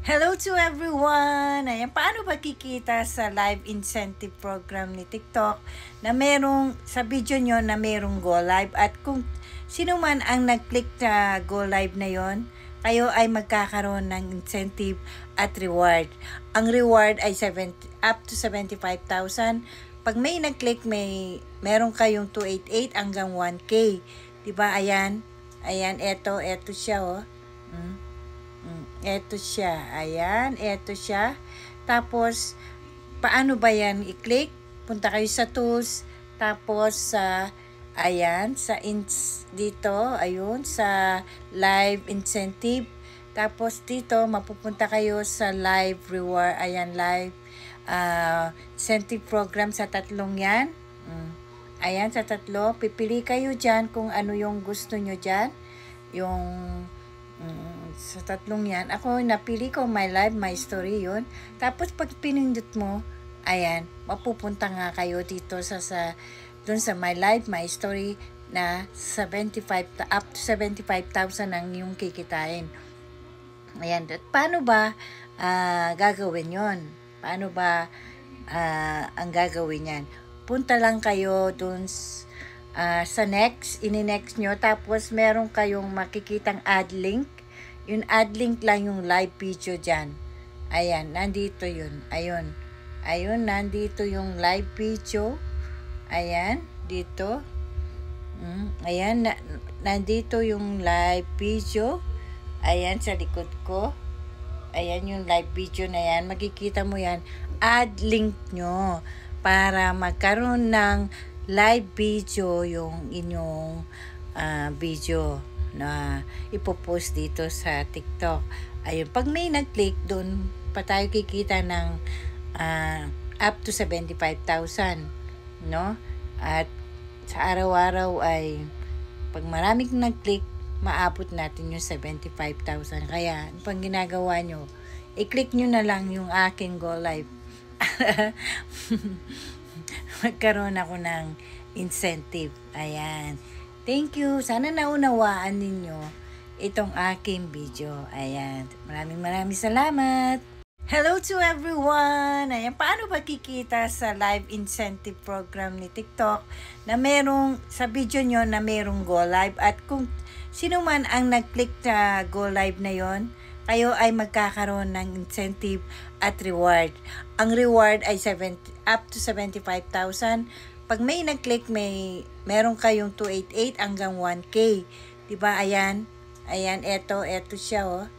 Hello to everyone! Ayan, paano ba kikita sa live incentive program ni TikTok na merong, sa video nyo na merong go live, at kung sino man ang nag-click na go live na yon, kayo ay magkakaroon ng incentive at reward. Ang reward ay up to 75,000. Pag may nag-click, meron kayong 288 hanggang 1K. Diba? Ayan, eto siya, oh. Eto siya. Ayan, eto siya. Tapos, paano ba yan i-click? Punta kayo sa tools. Tapos, ayan, dito, ayun, sa live incentive. Tapos, dito, mapupunta kayo sa live reward. Ayan, live incentive program sa tatlong yan. Ayan, sa tatlo. Pipili kayo dyan kung ano yung gusto nyo dyan. Yung sa tatlong yan, ako napili ko My Life, My Story yun. Tapos pag pinindot mo, ayan, mapupunta nga kayo dito dun sa My Life, My Story na up to 75,000 ang yung kikitain. Ayan, paano ba gagawin yon? Paano ba ang gagawin yan? Punta lang kayo dun sa next, ini-next nyo, tapos meron kayong makikitang add link. Yung add link lang yung live video dyan. Ayan, nandito yun. Ayun, nandito yung live video. Ayan, dito. Ayan, nandito yung live video. Ayan, sa likod ko. Ayan yung live video na yan. Makikita mo yan. Add link nyo para magkaroon ng live video yung inyong video na ipopost dito sa TikTok. Ayun, pag may nag-click doon, pa tayo kikita ng up to 75,000, no? At sa araw-araw ay pag maraming nag-click, maabot natin yung 75,000. Kaya, pag ginagawa nyo, i-click nyo na lang yung aking go live. Magkaroon ako ng incentive. Ayan. Thank you. Sana naunawaan ninyo itong aking video. Ayan. Maraming salamat. Hello to everyone! Ayan, paano ba kikita sa live incentive program ni TikTok na merong, sa video nyo na merong go live, at kung sino man ang nag-click na go live na yon, kayo ay magkakaroon ng incentive at reward. Ang reward ay up to 75,000. Pag may nag-click, meron kayong 288 hanggang 1K. Diba? Ayan, eto siya, oh.